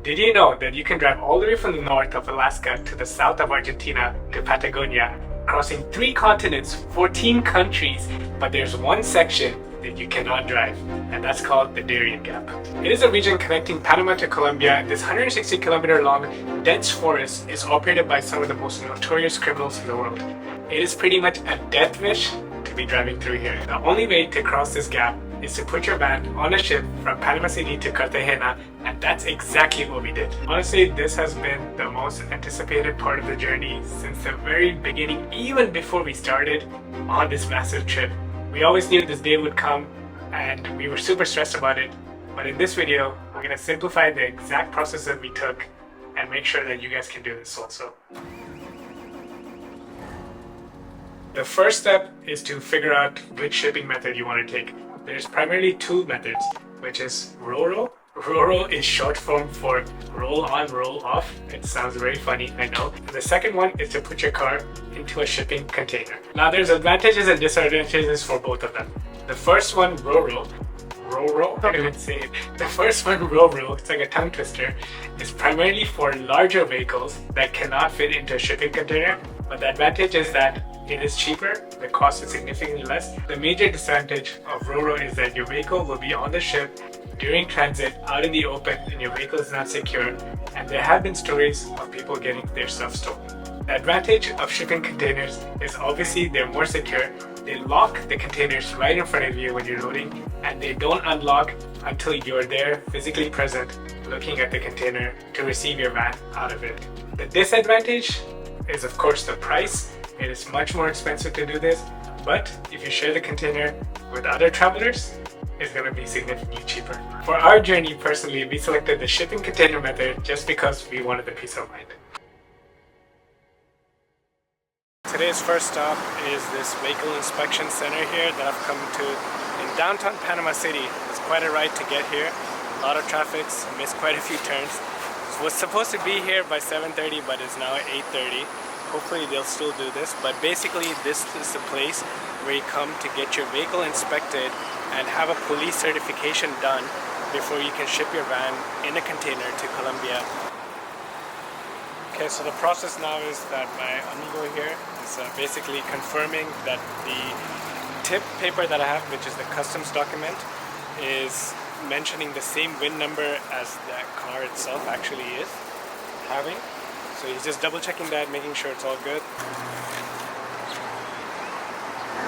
Did you know that you can drive all the way from the north of Alaska to the south of Argentina to Patagonia, crossing 3 continents, 14 countries, but there's one section that you cannot drive, and that's called the Darian Gap. It is a region connecting Panama to Colombia. This 160-kilometer long, dense forest is operated by some of the most notorious criminals in the world. It is pretty much a death wish to be driving through here. The only way to cross this gap is to put your van on a ship from Panama City to Cartagena, and that's exactly what we did. Honestly, this has been the most anticipated part of the journey since the very beginning, even before we started on this massive trip. We always knew this day would come and we were super stressed about it, but in this video, we're going to simplify the exact process that we took and make sure that you guys can do this also. The first step is to figure out which shipping method you want to take. There's primarily 2 methods, which is RoRo. RoRo is short form for roll on, roll off. It sounds very funny, I know. And the second one is to put your car into a shipping container. Now there's advantages and disadvantages for both of them. The first one, RoRo, I can't even say it. The first one, RoRo, it's like a tongue twister, is primarily for larger vehicles that cannot fit into a shipping container. But the advantage is that it is cheaper, the cost is significantly less. The major disadvantage of RoRo is that your vehicle will be on the ship during transit out in the open and your vehicle is not secure, and there have been stories of people getting their stuff stolen. The advantage of shipping containers is obviously they're more secure. They lock the containers right in front of you when you're loading, and they don't unlock until you're there physically present looking at the container to receive your van out of it. The disadvantage is of course the price. It is much more expensive to do this, but if you share the container with other travelers, it's going to be significantly cheaper. For our journey, personally, we selected the shipping container method just because we wanted the peace of mind. Today's first stop is this vehicle inspection center here that I've come to in downtown Panama City. It's quite a ride to get here. A lot of traffic, missed quite a few turns. Was supposed to be here by 7:30, but it's now 8:30. Hopefully they'll still do this, but basically this is the place where you come to get your vehicle inspected and have a police certification done before you can ship your van in a container to Colombia. Okay, so the process now is that my amigo here is basically confirming that the tip paper that I have, which is the customs document, is mentioning the same VIN number as that car itself actually is having. So he's just double checking that, making sure it's all good.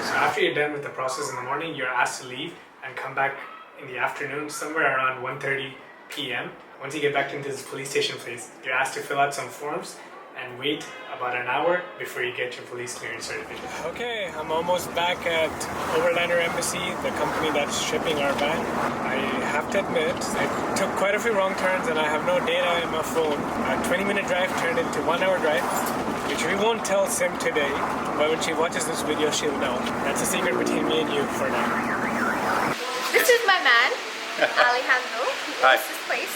So after you're done with the process in the morning, you're asked to leave and come back in the afternoon, somewhere around 1:30 p.m. Once you get back into this police station place, you're asked to fill out some forms and wait about an hour before you get your police clearance certificate. Okay, I'm almost back at Overland Embassy, the company that's shipping our van. I have to admit, I took quite a few wrong turns and I have no data in my phone. A 20-minute drive turned into 1-hour drive, which we won't tell Sim today, but when she watches this video, she'll know. That's a secret between me and you for now. This is my man, Alejandro. He owns this place,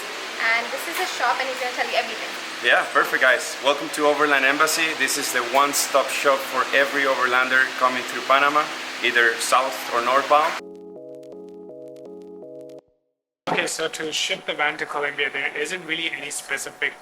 and this is his shop, and he's going to tell you everything. Yeah, perfect guys. Welcome to Overland Embassy. This is the one-stop shop for every overlander coming through Panama, either south or northbound. Okay, so to ship the van to Colombia, there isn't really any specific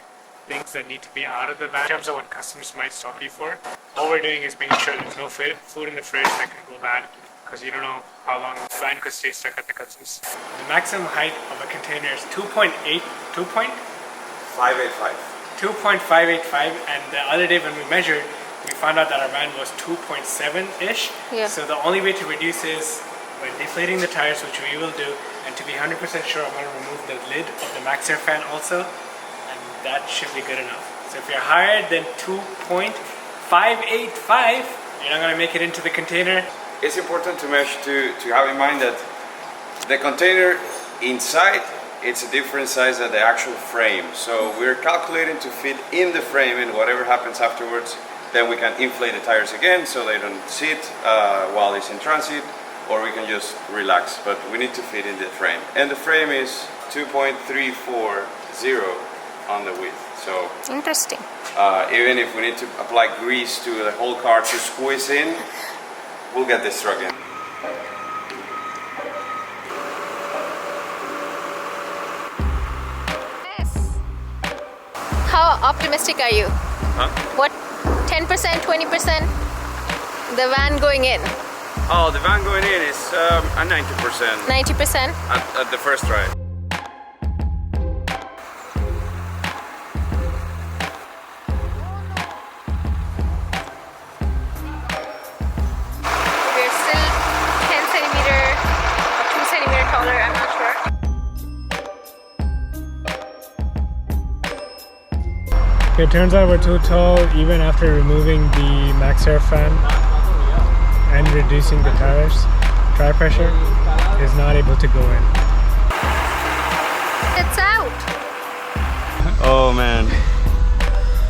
things that need to be out of the van in terms of what customers might stop you for. All we're doing is making sure there's no food in the fridge that can go bad, because you don't know how long the van could stay stuck at the customs. The maximum height of a container is 2.585, and the other day when we measured, we found out that our van was 2.7-ish. Yeah. So the only way to reduce is by deflating the tires, which we will do, and to be 100% sure, I'm going to remove the lid of the max air fan also, and that should be good enough. So if you're higher than 2.585, you're not going to make it into the container. It's important to have in mind that the container inside, it's a different size than the actual frame. So we're calculating to fit in the frame, and whatever happens afterwards, then we can inflate the tires again so they don't sit while it's in transit, or we can just relax, but we need to fit in the frame. And the frame is 2.340 on the width. So interesting. Even if we need to apply grease to the whole car to squeeze in, we'll get this truck in. Yes. how optimistic are you? Huh? What, 10%, 20%? The van going in? Oh, the van going in is at 90%. 90%? At the first try. We're still 10 centimeter or 2 centimeter taller, I'm not sure. It turns out we're too tall even after removing the max air fan and reducing the tires. Tire pressure is not able to go in. It's out! Oh man.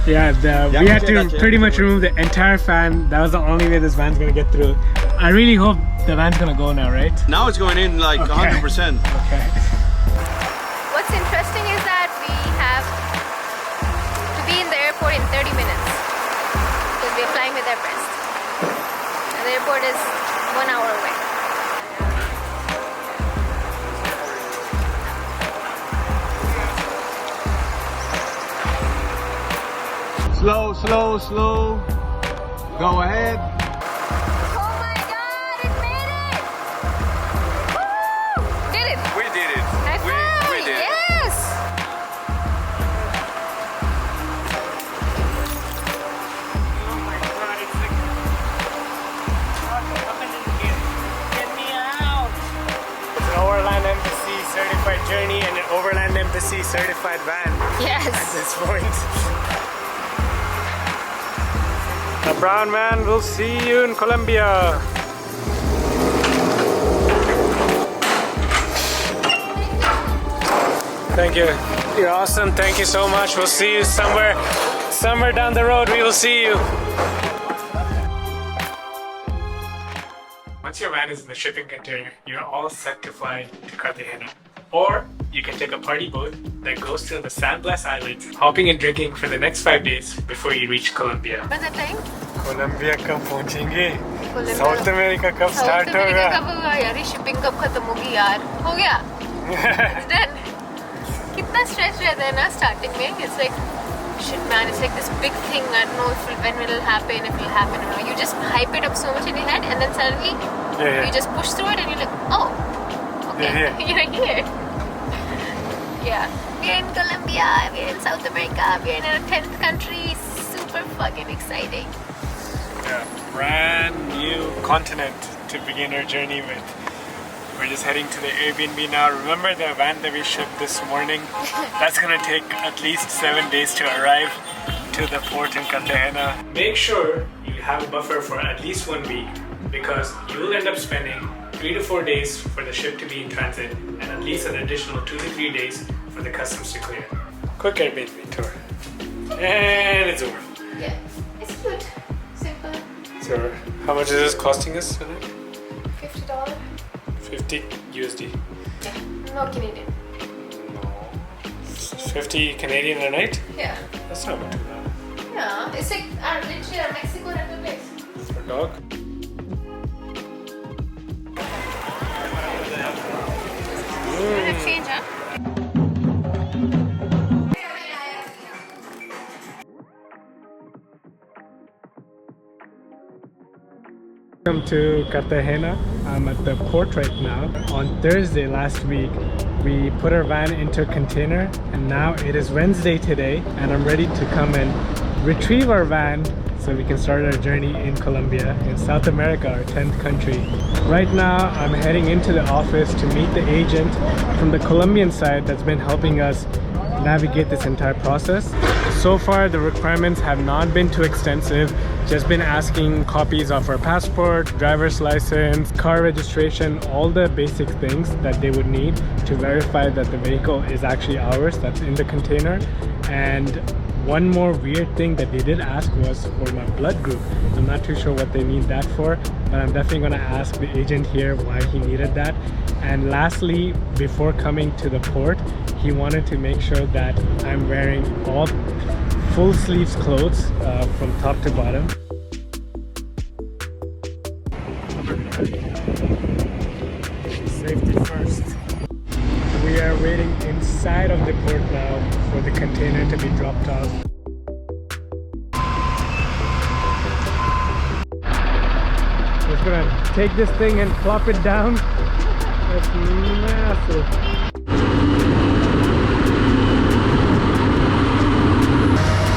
Yeah, we had to pretty much remove the entire fan. That was the only way this van's gonna get through. I really hope the van's gonna go now, right? Now it's going in like 100%. Okay. What's interesting is that we have to be in the airport in 30 minutes because we're flying with Everest. And the airport is 1 hour away. Slow, slow, slow. Go ahead. Oh my god, it made it! Woo! Did it? We did it. High five! We did it. Yes! Oh my god, it's like... Get me out! It's an Overland Embassy certified journey and an Overland Embassy certified van at Yes! this point. The brown man will see you in Colombia. Thank you. You're awesome. Thank you so much. We'll see you somewhere down the road. We will see you. Once your van is in the shipping container, you're all set to fly to Cartagena. Or you can take a party boat that goes to the Sandblast Islands, hopping and drinking for the next 5 days before you reach Colombia. What's that thing? Colombia कब पहुंचेंगे? South America कब start होगा? America कब होगा यार? ये shipping कब खत्म होगी यार? हो गया? It's done. कितना स्ट्रेस रहता है ना स्टार्टिंग में? It's like shit man, it's like this big thing. I don't know when it will happen, if it will happen or not. You just hype it up so much in your head and then suddenly you just push through it and you're like, oh, okay, you're here. Yeah, we're in Colombia, we're in South America, we're in our 10th country. Super fucking exciting. Yeah, brand new continent to begin our journey with. We're just heading to the Airbnb now. Remember the van that we shipped this morning? That's gonna take at least 7 days to arrive to the port in Cartagena. Make sure you have a buffer for at least 1 week because you will end up spending 3 to 4 days for the ship to be in transit and at least an additional 2 to 3 days for the customs to clear. Quick Airbnb tour. And it's over. Yeah, it's good. Simple. So, how much is this costing us tonight? $50. 50 USD. Yeah, no Canadian. No. 50 Canadian a night? Yeah. That's not too bad. Yeah, it's like literally a Mexico rental place. For a dog? Change, huh? Welcome to Cartagena. I'm at the port right now. On Thursday last week, we put our van into a container and now it is Wednesday today and I'm ready to come and retrieve our van so we can start our journey in Colombia, in South America, our 10th country. Right now, I'm heading into the office to meet the agent from the Colombian side that's been helping us navigate this entire process. So far, the requirements have not been too extensive, just been asking copies of our passport, driver's license, car registration, all the basic things that they would need to verify that the vehicle is actually ours, that's in the container. And one more weird thing that they did ask was for my blood group. I'm not too sure what they need that for, but I'm definitely gonna ask the agent here why he needed that. And lastly, before coming to the port, he wanted to make sure that I'm wearing all full sleeves clothes from top to bottom. Safety first. We are waiting inside of the port now for the container container to be dropped off. Just gonna take this thing and plop it down. That's massive.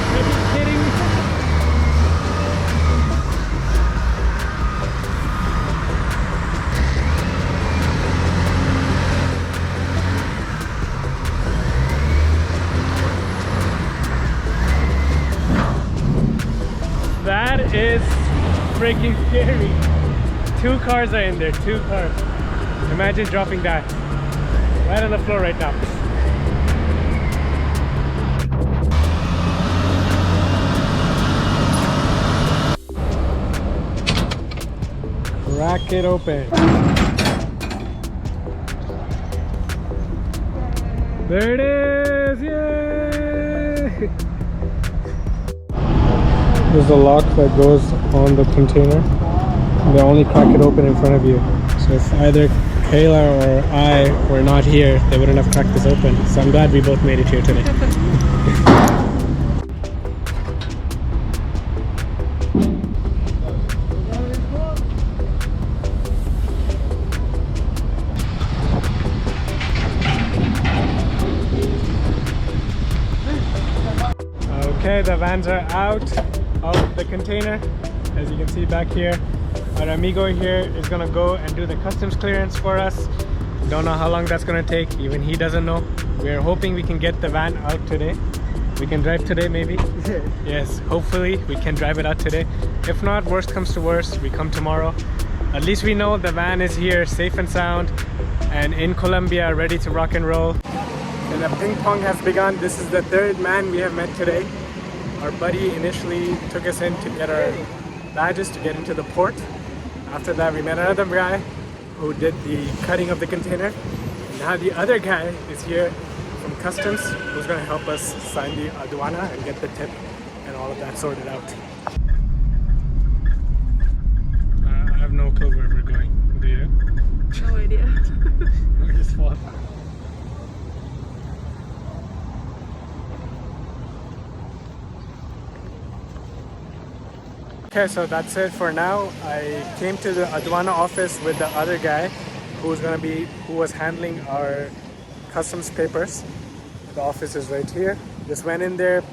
Are you kidding me? That is freaking scary. 2 cars are in there, 2 cars. Imagine dropping that right on the floor right now. Crack it open. There it is! Yay! There's a lock that goes on the container. They only crack it open in front of you. So if either Kayla or I were not here, they wouldn't have cracked this open. So I'm glad we both made it here today. Okay, the vans are out of the container. As you can see back here, our amigo here is gonna go and do the customs clearance for us. Don't know how long that's gonna take, even he doesn't know. We're hoping we can get the van out today. We can drive today maybe. Yes, hopefully we can drive it out today. If not, worst comes to worst, we come tomorrow. At least we know the van is here safe and sound and in Colombia, ready to rock and roll. And the ping pong has begun. This is the 3rd man we have met today. Our buddy initially took us in to get our badges to get into the port. After that, we met another guy who did the cutting of the container. Now the other guy is here from customs, who's going to help us sign the aduana and get the tip and all of that sorted out. I have no clue where we're going. Do you? No idea. We just fall. Okay, so that's it for now. I came to the aduana office with the other guy who was handling our customs papers. The office is right here. Just went in there,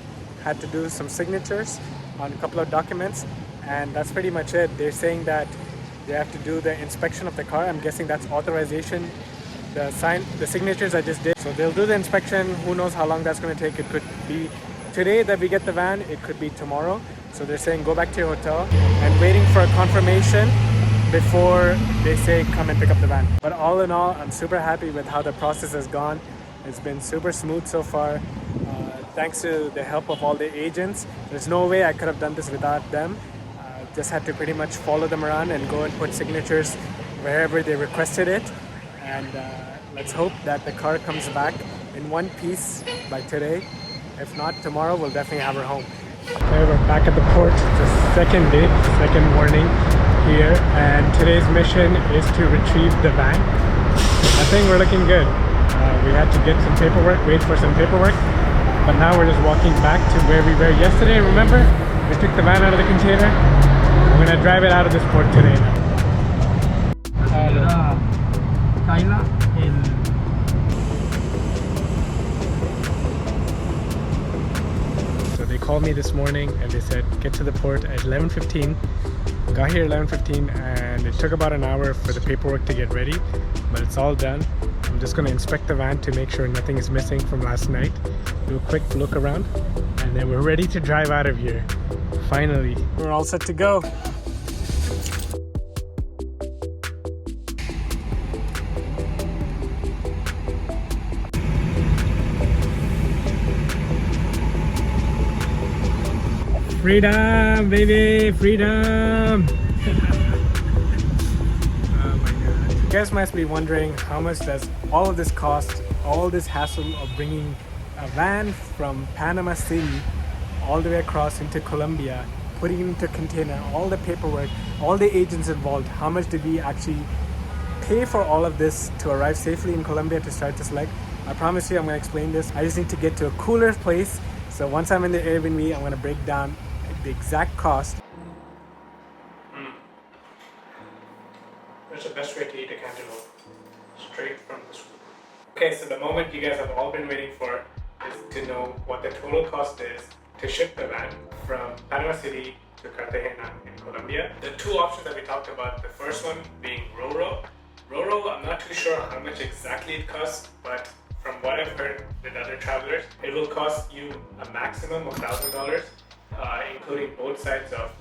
had to do some signatures on a couple of documents, and that's pretty much it. They're saying that they have to do the inspection of the car. I'm guessing that's authorization. The signatures I just did. So they'll do the inspection. Who knows how long that's going to take. It could be today that we get the van. It could be tomorrow. So they're saying go back to your hotel and waiting for a confirmation before they say come and pick up the van. But all in all, I'm super happy with how the process has gone. It's been super smooth so far. Thanks to the help of all the agents. There's no way I could have done this without them. Just had to pretty much follow them around and go and put signatures wherever they requested it. And let's hope that the car comes back in one piece by today. If not, tomorrow we'll definitely have her home. Okay, we're back at the port. It's the second day, second morning here, and today's mission is to retrieve the van. I think we're looking good. We had to get some paperwork, wait for some paperwork, but now we're just walking back to where we were yesterday. Remember? We took the van out of the container. We're gonna drive it out of this port today now. They called me this morning and they said get to the port at 11:15. Got here at 11:15 and it took about an hour for the paperwork to get ready, but it's all done. I'm just going to inspect the van to make sure nothing is missing from last night, do a quick look around, and then we're ready to drive out of here. Finally, we're all set to go. Freedom, baby, freedom! Oh my god. You guys must be wondering how much does all of this cost, all this hassle of bringing a van from Panama City all the way across into Colombia, putting it into a container, all the paperwork, all the agents involved. How much did we actually pay for all of this to arrive safely in Colombia to start this leg? I promise you I'm going to explain this. I just need to get to a cooler place. So once I'm in the Airbnb, I'm going to break down the exact cost. That's the best way to eat a cantaloupe. Straight from the scoop. Okay, so the moment you guys have all been waiting for is to know what the total cost is to ship the van from Panama City to Cartagena in Colombia. The two options that we talked about, the first one being Roro. Roro, I'm not too sure how much exactly it costs, but from what I've heard with other travelers, it will cost you a maximum of $1,000, including both sides of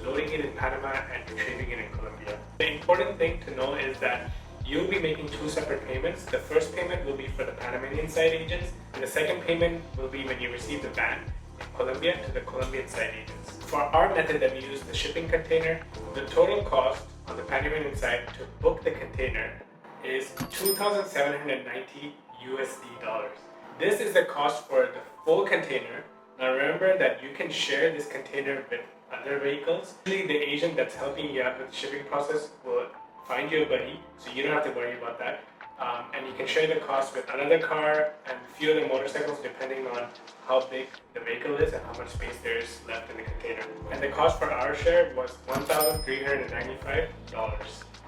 loading it in Panama and retrieving it in Colombia. The important thing to know is that you'll be making two separate payments. The first payment will be for the Panamanian side agents, and the second payment will be when you receive the van in Colombia to the Colombian side agents. For our method that we use, the shipping container, the total cost on the Panamanian side to book the container is $2,790 USD. This is the cost for the full container. Now remember that you can share this container with other vehicles. Usually the agent that's helping you out with the shipping process will find you a buddy, so you don't have to worry about that. And you can share the cost with another car and a few other motorcycles depending on how big the vehicle is and how much space there is left in the container. And the cost for our share was $1,395.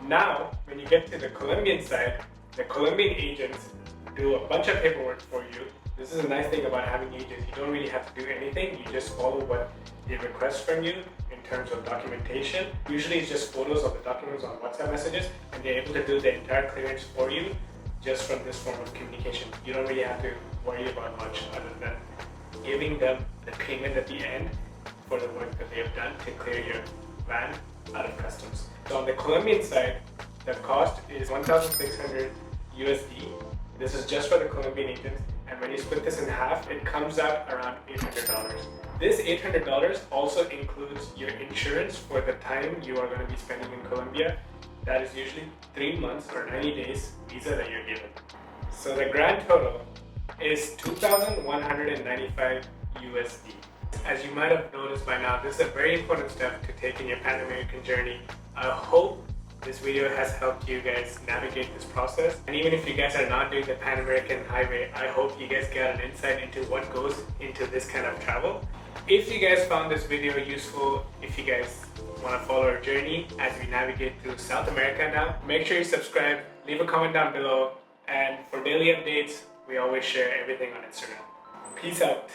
Now, when you get to the Colombian side, the Colombian agents do a bunch of paperwork for you. This is a nice thing about having agents. You don't really have to do anything. You just follow what they request from you in terms of documentation. Usually it's just photos of the documents on WhatsApp messages, and they're able to do the entire clearance for you just from this form of communication. You don't really have to worry about much other than giving them the payment at the end for the work that they have done to clear your van out of customs. So on the Colombian side, the cost is 1,600 USD. This is just for the Colombian agents, and when you split this in half, it comes out around $800. This $800 also includes your insurance for the time you are going to be spending in Colombia. That is usually 3 months or 90 days visa that you're given. So the grand total is 2,195 USD. As you might have noticed by now, this is a very important step to take in your Pan American journey. I hope this video has helped you guys navigate this process. And even if you guys are not doing the Pan American Highway, I hope you guys get an insight into what goes into this kind of travel. If you guys found this video useful, if you guys want to follow our journey as we navigate through South America now, make sure you subscribe, leave a comment down below, and for daily updates, we always share everything on Instagram. Peace out.